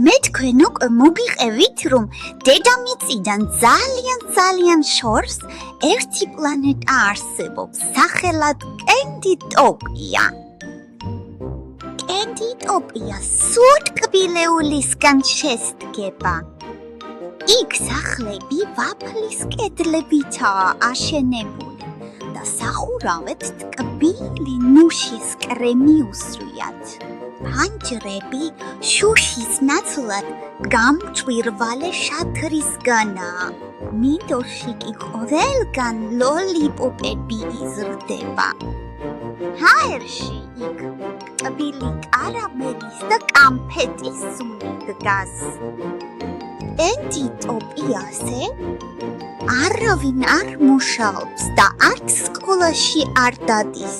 მე თქვენ უკვე მოგიყევით, რომ დედამიწიდან ძალიან შორს ერთი პლანეტა არსებობს, სახელად კენდიტოპია. კენდიტოპია სულ კბილეულისგან შესდგება. იქ სახლები ვაფლის კედლებითაა აშენებული და სახურავეთ ტკბილი ნუშის კრემი უსვიათ. ფანჯრები შუშის ნაცვლად გამჭვირვალე შაქრისგანაა. მინდორში კი ყველგან ლოლიპოპები იზრდება. ჰაერში იქ ტკბილი კარამელის და კამფეტის სუნი დგას. კენდიტოპიაზე არავინ არ მუშაობს და არც სკოლაში არ დადის.